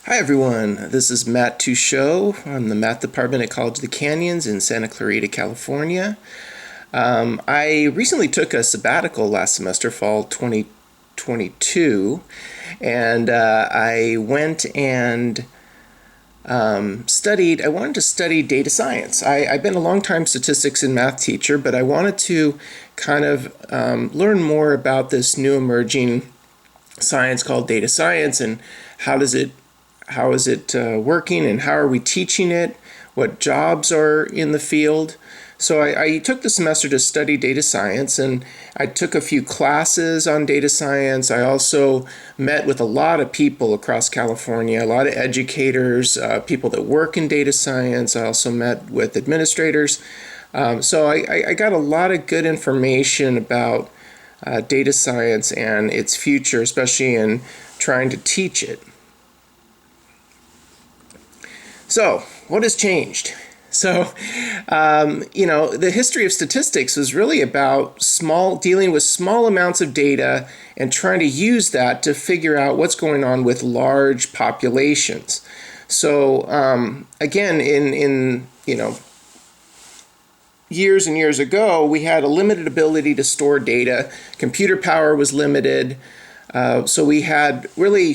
Hi everyone, this is Matt Teachout from the Math Department at College of the Canyons in Santa Clarita, California. I recently took a sabbatical last semester, fall 2022, and I went and I wanted to study data science. I've been a long-time statistics and math teacher, but I wanted to kind of learn more about this new emerging science called data science and how is it working and how are we teaching it, what jobs are in the field. So I took the semester to study data science, and I took a few classes on data science. I also met with a lot of people across California, a lot of educators, people that work in data science. I also met with administrators. So I got a lot of good information about data science and its future, especially in trying to teach it. So, what has changed? So, the history of statistics was really about dealing with small amounts of data and trying to use that to figure out what's going on with large populations. So, again, in years and years ago, we had a limited ability to store data. Computer power was limited. So we had really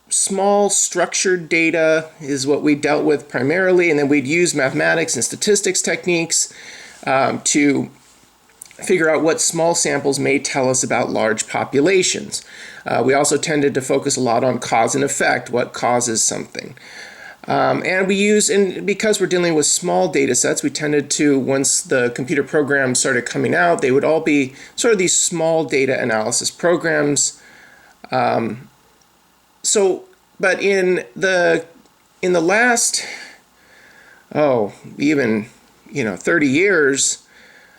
small structured data is what we dealt with primarily, and then we'd use mathematics and statistics techniques to figure out what small samples may tell us about large populations. We also tended to focus a lot on cause and effect, what causes something. And because we're dealing with small data sets, we tended to, once the computer programs started coming out, they would all be sort of these small data analysis programs. But in the last, even 30 years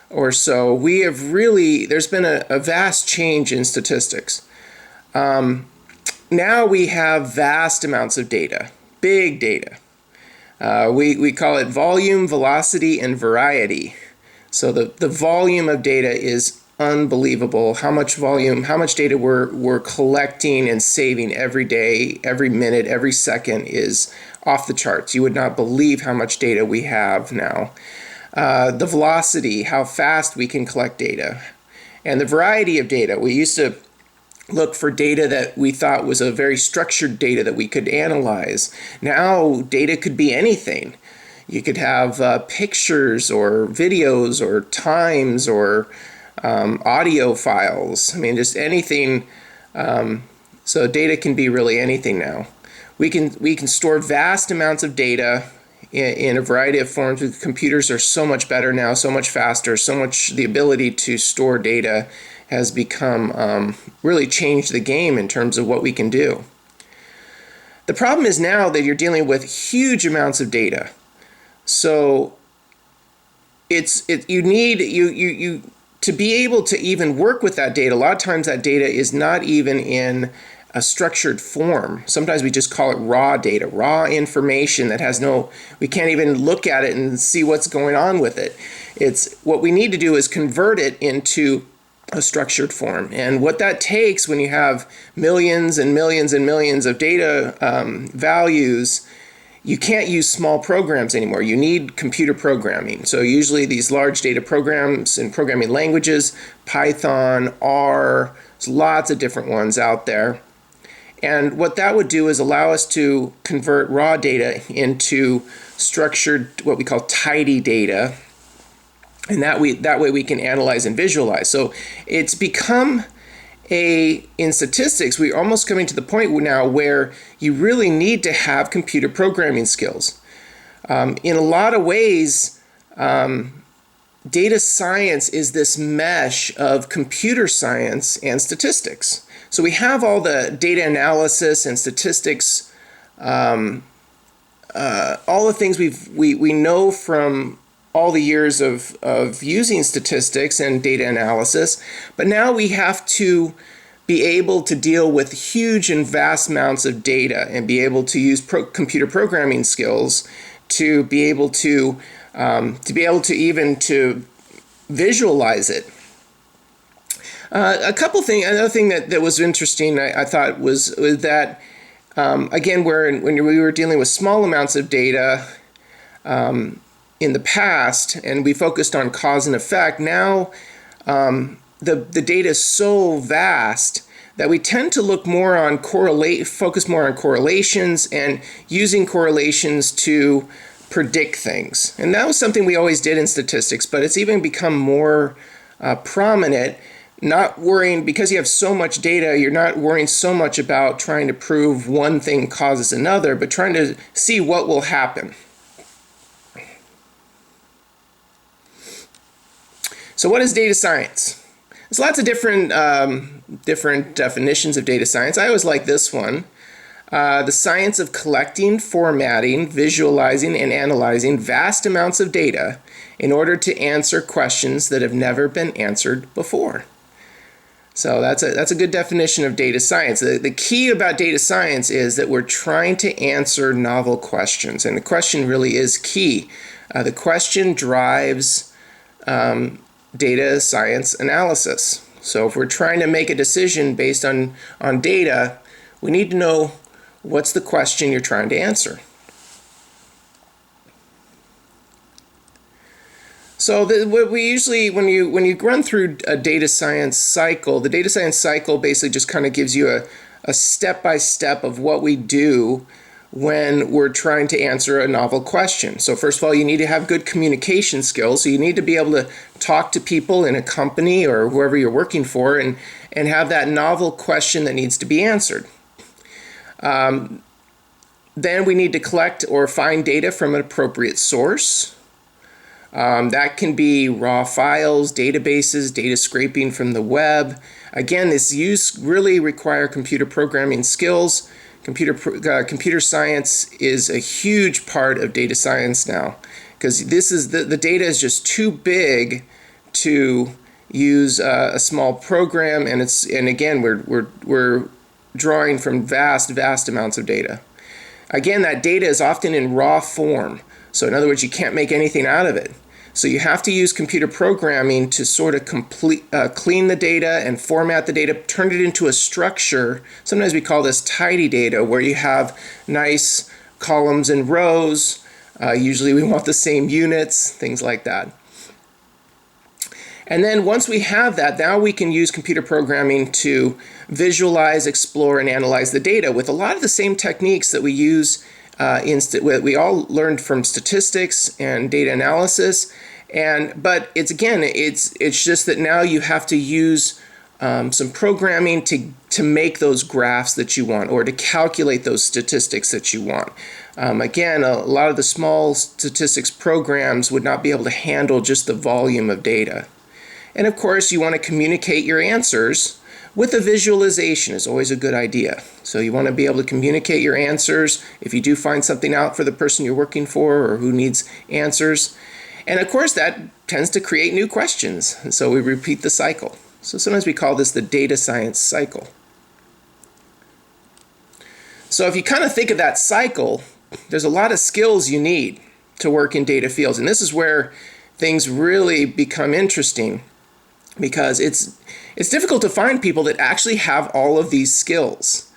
or so, there's been a vast change in statistics. Now we have vast amounts of data, big data. We call it volume, velocity, and variety. So the volume of data is unbelievable. How much data we're collecting and saving every day, every minute, every second is off the charts. You would not believe how much data we have now. The velocity, how fast we can collect data, and the variety of data. We used to look for data that we thought was a very structured data that we could analyze. Now data could be anything. You could have pictures or videos or times or audio files. I mean, just anything. So data can be really anything now. We can store vast amounts of data in a variety of forms. Computers are so much better now, so much faster, the ability to store data has become really changed the game in terms of what we can do. The problem is now that you're dealing with huge amounts of data. So you to be able to even work with that data. A lot of times that data is not even in a structured form. Sometimes we just call it raw data, raw information that we can't even look at it and see what's going on with it. What we need to do is convert it into a structured form. And what that takes when you have millions and millions and millions of data values, you can't use small programs anymore. You need computer programming. So usually these large data programs and programming languages, Python, R, there's lots of different ones out there. And what that would do is allow us to convert raw data into structured, what we call tidy data. And that way we can analyze and visualize. So it's become in statistics, we're almost coming to the point now where you really need to have computer programming skills. In a lot of ways, data science is this mesh of computer science and statistics. So we have all the data analysis and statistics, all the things we know from all the years of using statistics and data analysis, but now we have to be able to deal with huge and vast amounts of data and be able to use computer programming skills to be able to even to visualize it. Another thing that was interesting, I thought was that Again, when we were dealing with small amounts of data in the past, and we focused on cause and effect, now the data is so vast that we tend to look more on focus more on correlations and using correlations to predict things. And that was something we always did in statistics, but it's even become more prominent. Not worrying, because you have so much data, you're not worrying so much about trying to prove one thing causes another, but trying to see what will happen. So what is data science? There's lots of different definitions of data science. I always like this one. The science of collecting, formatting, visualizing, and analyzing vast amounts of data in order to answer questions that have never been answered before. So that's a good definition of data science. The key about data science is that we're trying to answer novel questions, and the question really is key. The question drives data science analysis. So if we're trying to make a decision based on data, we need to know what's the question you're trying to answer. So what we usually, when you run through a data science cycle, the data science cycle basically just kind of gives you a step-by-step of what we do when we're trying to answer a novel question. So first of all, you need to have good communication skills. So you need to be able to talk to people in a company or whoever you're working for and have that novel question that needs to be answered. Then we need to collect or find data from an appropriate source. That can be raw files, databases, data scraping from the web. Again, this really require computer programming skills. Computer science is a huge part of data science now, because this is the data is just too big to use a small program, and again we're drawing from vast amounts of data. Again, that data is often in raw form. So in other words, you can't make anything out of it. So you have to use computer programming to sort of clean the data and format the data, turn it into a structure. Sometimes we call this tidy data, where you have nice columns and rows. Usually we want the same units, things like that. And then once we have that, now we can use computer programming to visualize, explore, and analyze the data with a lot of the same techniques that we use we all learned from statistics and data analysis, but it's just that now you have to use some programming to make those graphs that you want, or to calculate those statistics that you want. Again, a lot of the small statistics programs would not be able to handle just the volume of data. And of course, you want to communicate your answers with a visualization is always a good idea. So you want to be able to communicate your answers if you do find something out for the person you're working for or who needs answers. And of course, that tends to create new questions. And so we repeat the cycle. So sometimes we call this the data science cycle. So if you kind of think of that cycle, there's a lot of skills you need to work in data fields. And this is where things really become interesting, because it's difficult to find people that actually have all of these skills.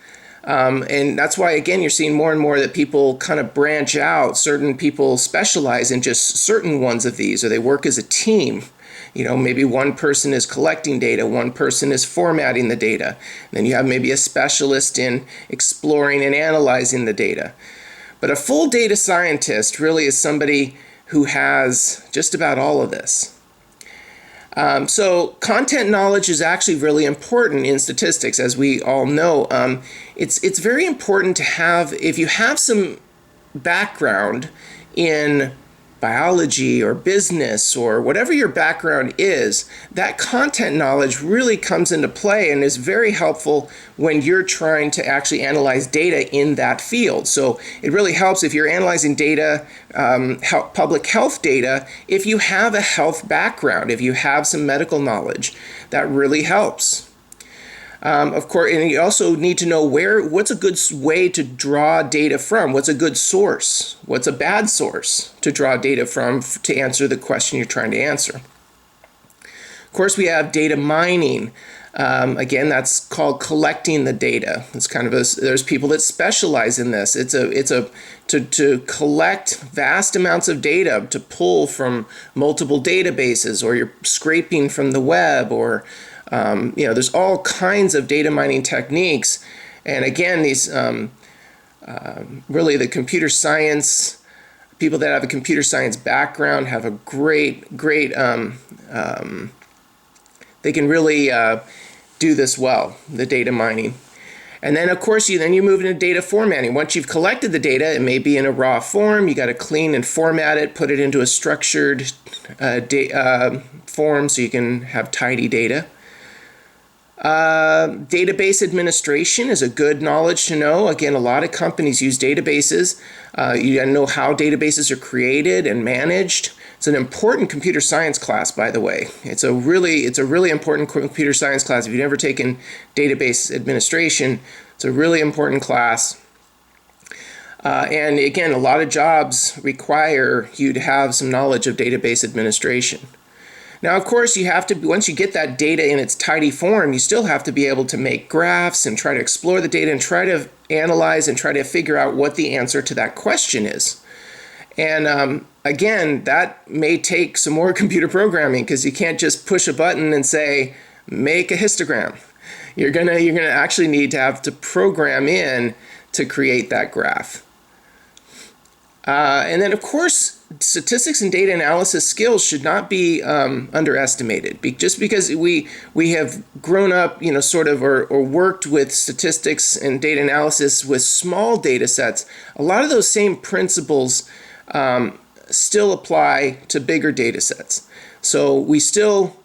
And that's why, again, you're seeing more and more that people kind of branch out. Certain people specialize in just certain ones of these, or they work as a team. You know, maybe one person is collecting data, one person is formatting the data. Then you have maybe a specialist in exploring and analyzing the data. But a full data scientist really is somebody who has just about all of this. So content knowledge is actually really important in statistics, as we all know. It's very important to have, if you have some background in biology or business or whatever your background is, that content knowledge really comes into play and is very helpful when you're trying to actually analyze data in that field. So it really helps if you're analyzing data, public health data, if you have a health background, if you have some medical knowledge, that really helps. Of course, and you also need to know what's a good way to draw data from. What's a good source? What's a bad source to draw data from to answer the question you're trying to answer? Of course, we have data mining. Again, that's called collecting the data. It's kind of there's people that specialize in this. To collect vast amounts of data to pull from multiple databases, or you're scraping from the web, or there's all kinds of data mining techniques. And again, these really the computer science people that have a computer science background have a great they can really do this well, the data mining. And then of course you move into data formatting. Once you've collected the data, it may be in a raw form. You got to clean and format it, put it into a structured form so you can have tidy data. Database administration is a good knowledge to know. Again, a lot of companies use databases. You got to know how databases are created and managed. It's an important computer science class, by the way. It's a really important computer science class. If you've never taken database administration, it's a really important class. And again, a lot of jobs require you to have some knowledge of database administration. Now, of course, you have to, once you get that data in its tidy form, you still have to be able to make graphs and try to explore the data and try to analyze and try to figure out what the answer to that question is. And again, that may take some more computer programming, because you can't just push a button and say, make a histogram. You're gonna actually need to have to program in to create that graph. And then, of course, statistics and data analysis skills should not be underestimated. Just because we have grown up, or worked with statistics and data analysis with small data sets, a lot of those same principles still apply to bigger data sets. So we still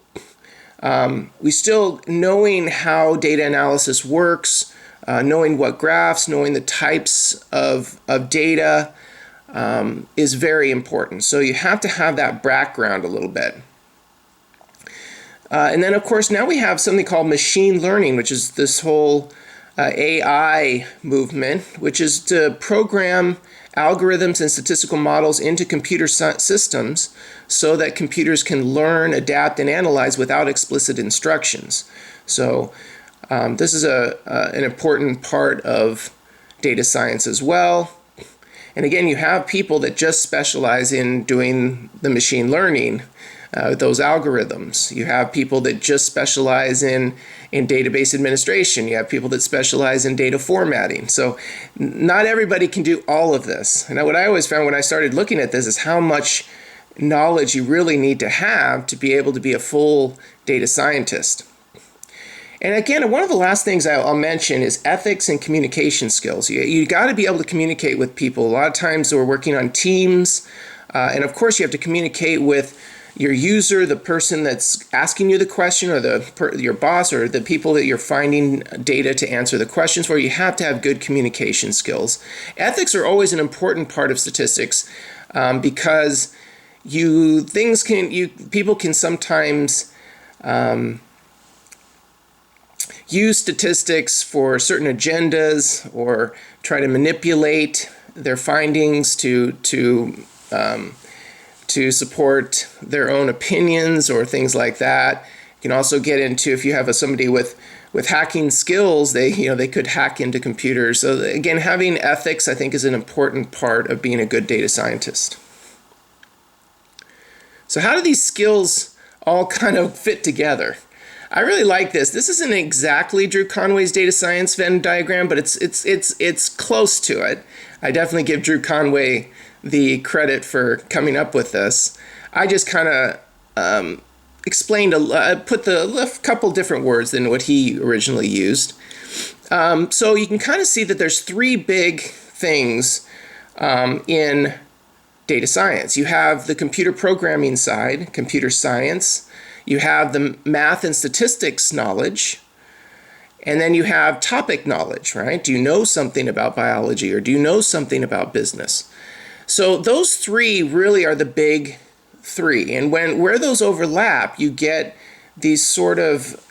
knowing how data analysis works, knowing what graphs, knowing the types of data, is very important. So you have to have that background a little bit. And then, of course, now we have something called machine learning, which is this whole AI movement, which is to program algorithms and statistical models into computer systems so that computers can learn, adapt, and analyze without explicit instructions. So this is an important part of data science as well. And again, you have people that just specialize in doing the machine learning, those algorithms. You have people that just specialize in database administration. You have people that specialize in data formatting. So not everybody can do all of this. And what I always found when I started looking at this is how much knowledge you really need to have to be able to be a full data scientist. And again, one of the last things I'll mention is ethics and communication skills. You got to be able to communicate with people. A lot of times we're working on teams, and of course you have to communicate with your user, the person that's asking you the question, or your boss, or the people that you're finding data to answer the questions for. You have to have good communication skills. Ethics are always an important part of statistics, because people can sometimes use statistics for certain agendas, or try to manipulate their findings to support their own opinions or things like that. You can also get into, if you have somebody with hacking skills, they could hack into computers. So again, having ethics, I think, is an important part of being a good data scientist. So how do these skills all kind of fit together? I really like this. This isn't exactly Drew Conway's data science Venn diagram, but it's close to it. I definitely give Drew Conway the credit for coming up with this. I just kind of explained, put a couple different words than what he originally used. So you can kind of see that there's three big things in data science. You have the computer programming side, computer science. You have the math and statistics knowledge, and then you have topic knowledge, right? Do you know something about biology, or do you know something about business? So those three really are the big three. And where those overlap, you get these sort of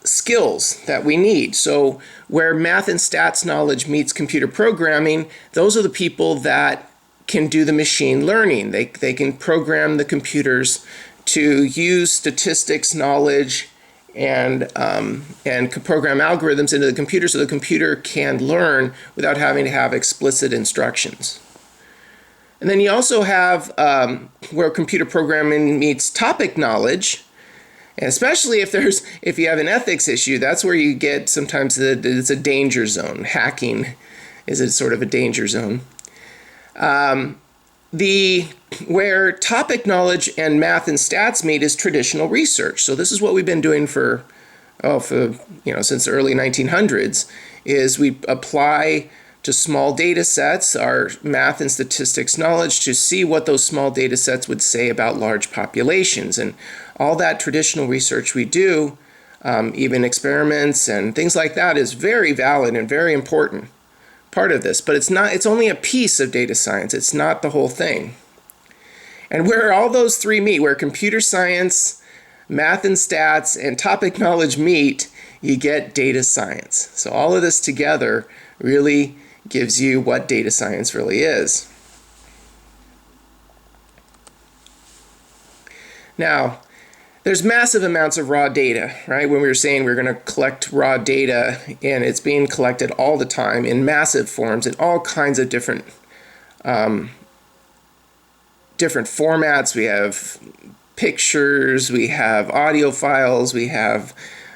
skills that we need. So where math and stats knowledge meets computer programming, those are the people that can do the machine learning. They can program the computers to use statistics knowledge and program algorithms into the computer so the computer can learn without having to have explicit instructions. And then you also have where computer programming meets topic knowledge, and especially if you have an ethics issue, that's where you get sometimes it's a danger zone. Hacking is a sort of a danger zone. Where topic knowledge and math and stats meet is traditional research. So this is what we've been doing since the early 1900s, is we apply to small data sets our math and statistics knowledge to see what those small data sets would say about large populations. And all that traditional research we do, even experiments and things like that, is very valid and very important part of this, but it's only a piece of data science. It's not the whole thing. And where all those three meet, where computer science, math and stats, and topic knowledge meet, you get data science. So all of this together really gives you what data science really is. Now, there's massive amounts of raw data, right? When we were saying we're going to collect raw data, and it's being collected all the time in massive forms in all kinds of different formats. We have pictures, we have audio files, we have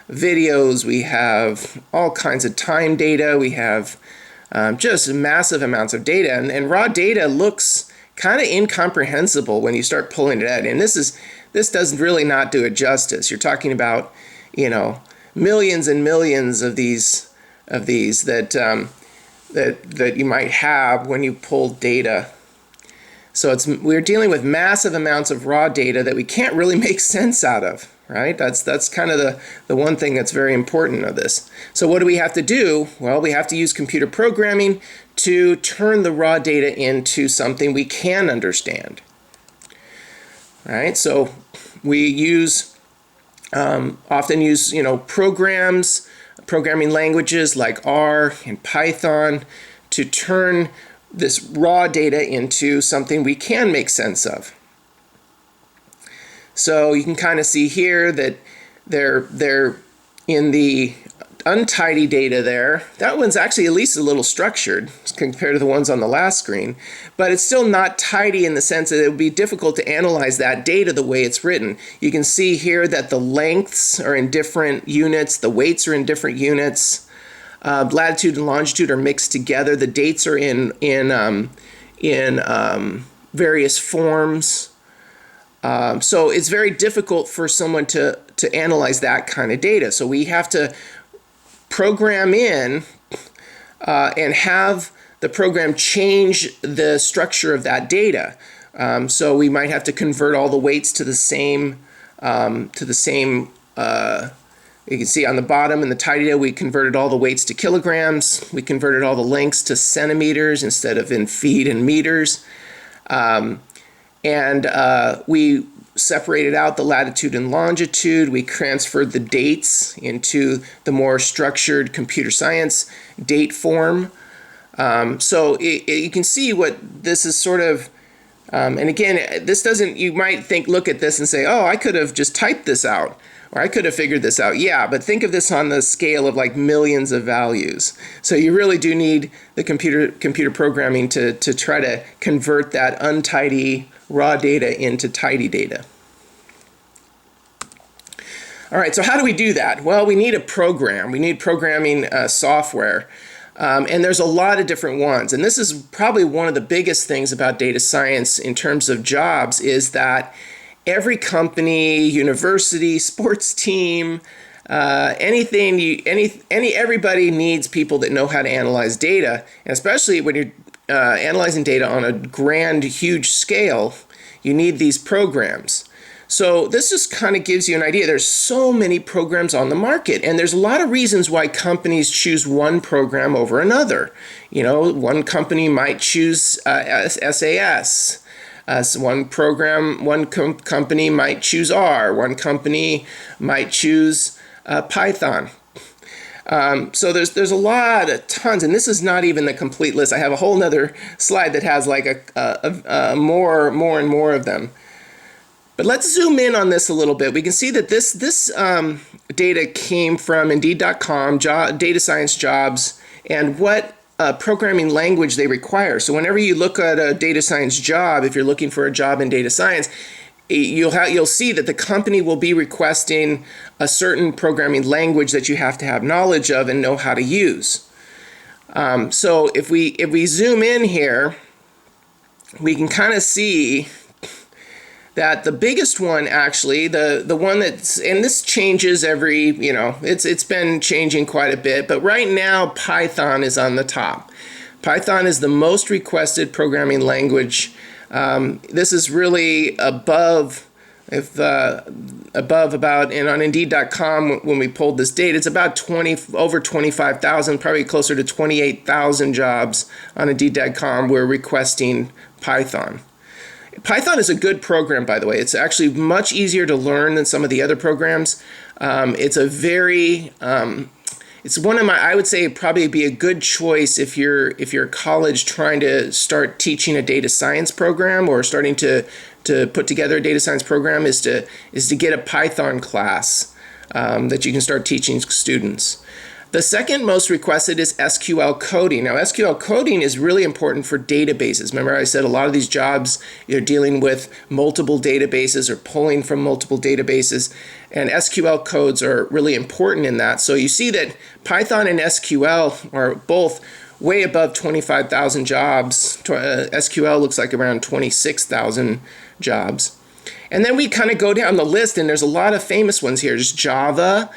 videos, we have all kinds of time data, we have just massive amounts of data. And raw data looks kind of incomprehensible when you start pulling it out. And this does really not do it justice. You're talking about, millions and millions of these that you might have when you pull data. So we're dealing with massive amounts of raw data that we can't really make sense out of, right? That's kind of the one thing that's very important of this. So what do we have to do? Well, we have to use computer programming to turn the raw data into something we can understand. Right? So we often use programming languages like R and Python to turn this raw data into something we can make sense of. So you can kind of see here that they're in the untidy data there. That one's actually at least a little structured compared to the ones on the last screen, but it's still not tidy in the sense that it would be difficult to analyze that data the way it's written. You can see here that the lengths are in different units, the weights are in different units, latitude and longitude are mixed together, the dates are in various forms. So it's very difficult for someone to analyze that kind of data. So we have to program in and have the program change the structure of that data. So we might have to convert all the weights to the same. You can see on the bottom in the tidy data, we converted all the weights to kilograms. We converted all the lengths to centimeters instead of in feet and meters. We separated out the latitude and longitude. We transferred the dates into the more structured computer science date form. So you can see what this is sort of, and again, this doesn't, you might look at this and say, oh, I could have just typed this out, or I could have figured this out. Yeah, but think of this on the scale of like millions of values. So you really do need the computer programming to try to convert that untidy raw data into tidy data. All right, so how do we do that? Well, we need a program. We need programming software. And there's a lot of different ones. And this is probably one of the biggest things about data science in terms of jobs, is that every company, university, sports team, everybody needs people that know how to analyze data, and especially when you're analyzing data on a grand, huge scale, you need these programs. So this just kind of gives you an idea. There's so many programs on the market, and there's a lot of reasons why companies choose one program over another. One company might choose SAS. One company might choose R. One company might choose Python. So there's a lot of tons, and this is not even the complete list. I have a whole nother slide that has like more and more of them. But let's zoom in on this a little bit. We can see that this data came from Indeed.com, data science jobs, and what programming language they require. So whenever you look at a data science job, if you're looking for a job in data science, you'll see that the company will be requesting a certain programming language that you have to have knowledge of and know how to use. So if we zoom in here, we can kind of see that the biggest one, actually, the one that's, and this changes every, it's been changing quite a bit, but right now Python is on the top. Python is the most requested programming language. This is really above, about, and on Indeed.com, when we pulled this data, it's about over 25,000, probably closer to 28,000 jobs on Indeed.com were requesting Python. Python is a good program, by the way. It's actually much easier to learn than some of the other programs. It's one of my, I would say, probably be a good choice if you're a college trying to start teaching a data science program or starting to put together a data science program, is to get a Python class that you can start teaching students. The second most requested is SQL coding. Now, SQL coding is really important for databases. Remember, I said a lot of these jobs, you're dealing with multiple databases or pulling from multiple databases, and SQL codes are really important in that. So you see that Python and SQL are both way above 25,000 jobs. SQL looks like around 26,000 jobs. And then we kind of go down the list, and there's a lot of famous ones here. Just Java.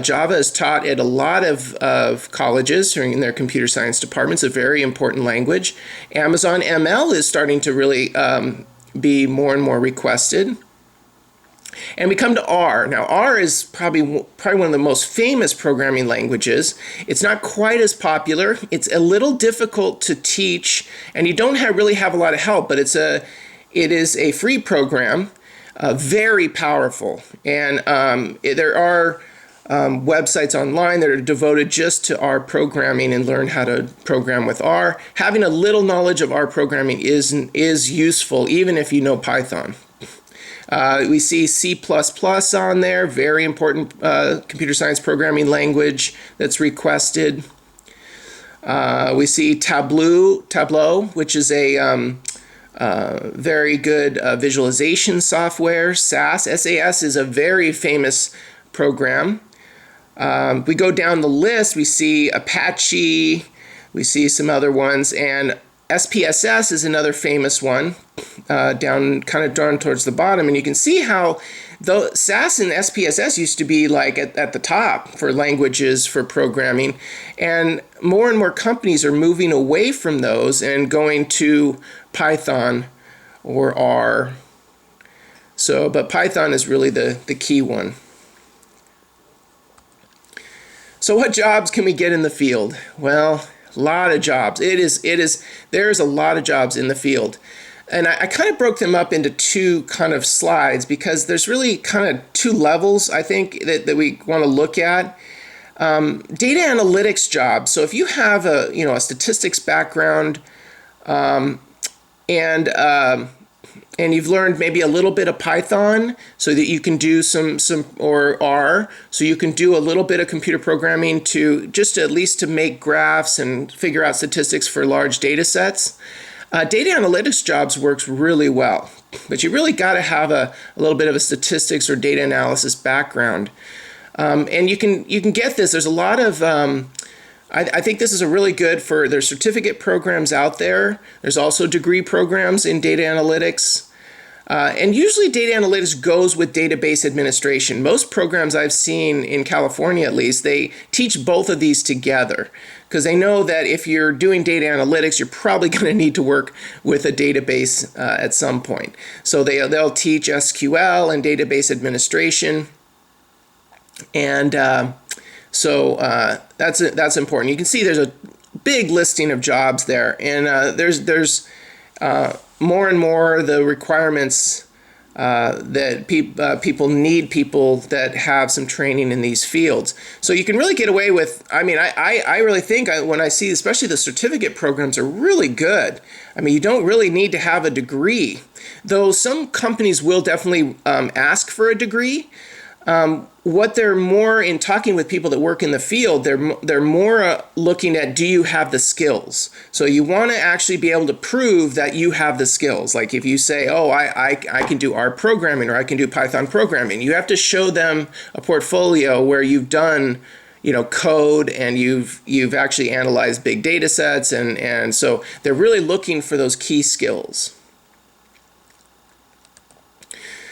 Java is taught at a lot of colleges in their computer science departments, a very important language. Amazon ML is starting to really be more and more requested. And we come to R. Now, R is probably one of the most famous programming languages. It's not quite as popular. It's a little difficult to teach, and you don't really have a lot of help, but it is a free program. Very powerful, and there are websites online that are devoted just to R programming and learn how to program with R. Having a little knowledge of R programming is useful, even if you know Python. We see C++ on there, very important computer science programming language that's requested. We see Tableau, which is a very good visualization software. SAS is a very famous program. We go down the list, we see Apache, we see some other ones, and SPSS is another famous one, down towards the bottom. And you can see how though SAS and SPSS used to be like at the top for languages for programming, and more companies are moving away from those and going to Python or R. But Python is really the key one. So what jobs can we get in the field? Well, a lot of jobs. There's a lot of jobs in the field. And I kind of broke them up into two kind of slides because there's really kind of two levels, I think, that we want to look at. Data analytics jobs. So if you have a statistics background, and you've learned maybe a little bit of Python so that you can do or R, so you can do a little bit of computer programming at least to make graphs and figure out statistics for large data sets. Data analytics jobs works really well, but you really got to have a little bit of a statistics or data analysis background. And you can get this. There's a lot of I think this is a really good there's certificate programs out there. There's also degree programs in data analytics. And usually data analytics goes with database administration. Most programs I've seen in California, at least, they teach both of these together because they know that if you're doing data analytics, you're probably going to need to work with a database at some point. So they'll teach SQL and database administration. And so that's important. You can see there's a big listing of jobs there, and there's more and more the requirements that people need people that have some training in these fields. So you can really get away with, I mean, I really think when I see, especially the certificate programs are really good. I mean, you don't really need to have a degree, though some companies will definitely ask for a degree. What they're more in talking with people that work in the field, they're more looking at, do you have the skills? So you want to actually be able to prove that you have the skills. Like if you say, oh, I can do R programming or I can do Python programming, you have to show them a portfolio where you've done, code and you've actually analyzed big data sets, and so they're really looking for those key skills.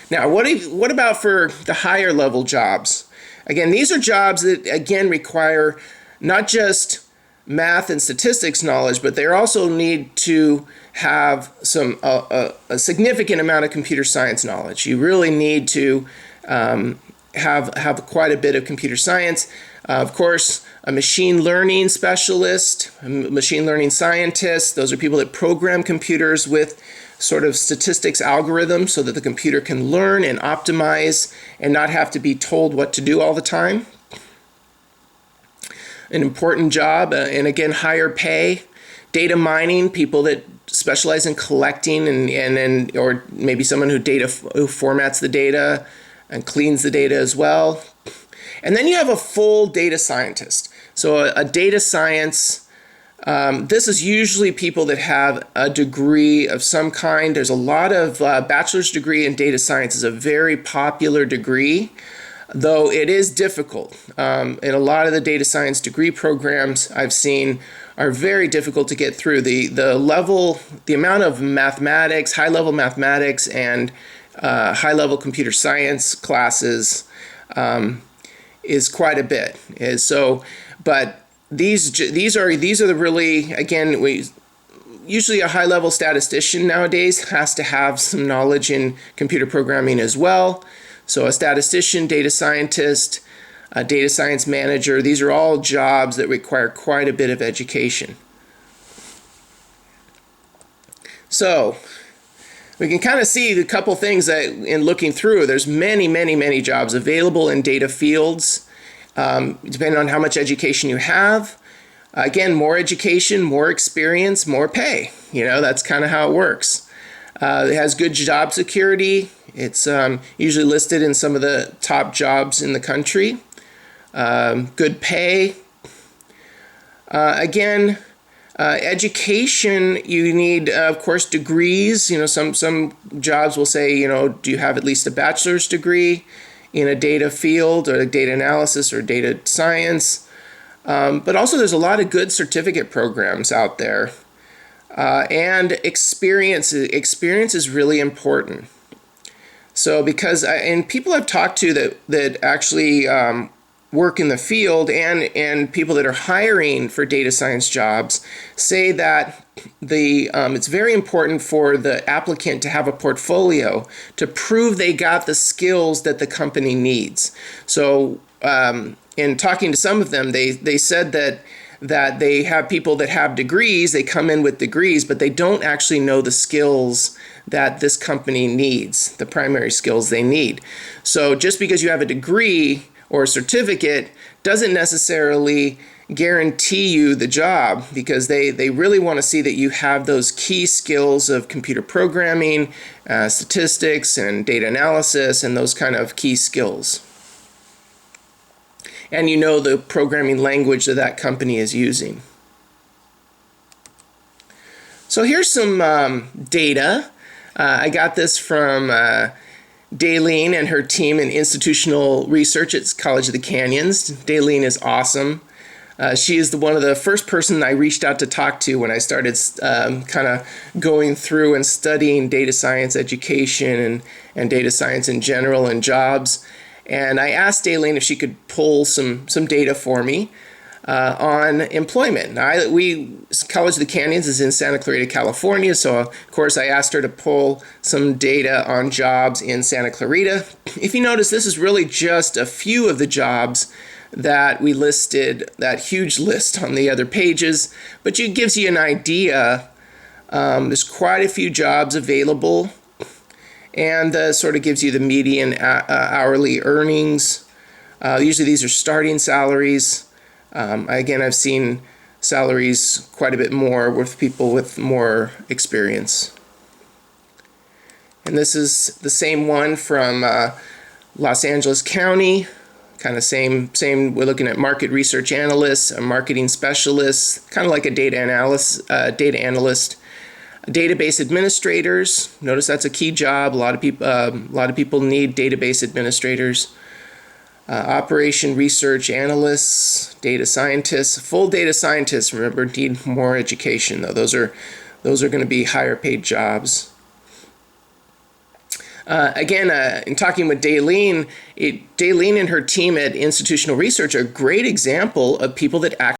Now, what about for the higher level jobs? Again, these are jobs that, again, require not just math and statistics knowledge, but they also need to have a significant amount of computer science knowledge. You really need to have quite a bit of computer science. Of course, a machine learning specialist, a machine learning scientist, those are people that program computers with sort of statistics algorithms so that the computer can learn and optimize and not have to be told what to do all the time. An important job, and again, higher pay. Data mining, people that specialize in collecting and or maybe someone who formats the data and cleans the data as well. And then you have a full data scientist. So a data science, this is usually people that have a degree of some kind. There's a lot of bachelor's degree in data science is a very popular degree, though it is difficult. And a lot of the data science degree programs I've seen are very difficult to get through. The amount of mathematics, high-level mathematics and high-level computer science classes is quite a bit. But these are the really, again, usually a high-level statistician nowadays has to have some knowledge in computer programming as well. So a statistician, data scientist, a data science manager, these are all jobs that require quite a bit of education. So we can kind of see a couple things that in looking through, there's many jobs available in data fields. Depending on how much education you have. Again, more education, more experience, more pay. That's kind of how it works. It has good job security. It's usually listed in some of the top jobs in the country. Good pay. Again, education, you need, of course, degrees. Some jobs will say, do you have at least a bachelor's degree in a data field or data analysis or data science. But also there's a lot of good certificate programs out there. And experience is really important. So and people I've talked to that actually work in the field and people that are hiring for data science jobs say that it's very important for the applicant to have a portfolio to prove they got the skills that the company needs. So in talking to some of them, they said that they have people that have degrees, they come in with degrees, but they don't actually know the skills that this company needs, the primary skills they need. So just because you have a degree or a certificate doesn't necessarily guarantee you the job, because they really want to see that you have those key skills of computer programming, statistics and data analysis and those kind of key skills. And the programming language that company is using. So here's some data. I got this from Daleen and her team in institutional research at College of the Canyons. Daleen is awesome. She is one of the first person I reached out to talk to when I started kind of going through and studying data science education and data science in general and jobs. And I asked Daleen if she could pull some data for me on employment. Now, College of the Canyons is in Santa Clarita, California, so of course I asked her to pull some data on jobs in Santa Clarita. If you notice, this is really just a few of the jobs that we listed, that huge list on the other pages, but it gives you an idea. There's quite a few jobs available. and sort of gives you the median hourly earnings. Usually these are starting salaries. Again, I've seen salaries quite a bit more with people with more experience. And this is the same one from Los Angeles County. Kind of same. We're looking at market research analysts, a marketing specialist, kind of like a data analyst, database administrators. Notice that's a key job. A lot of people need database administrators. Operation research analysts, data scientists, full data scientists. Remember, need more education though. Those are going to be higher paid jobs. Again, in talking with Daylene and her team at Institutional Research are a great example of people that actually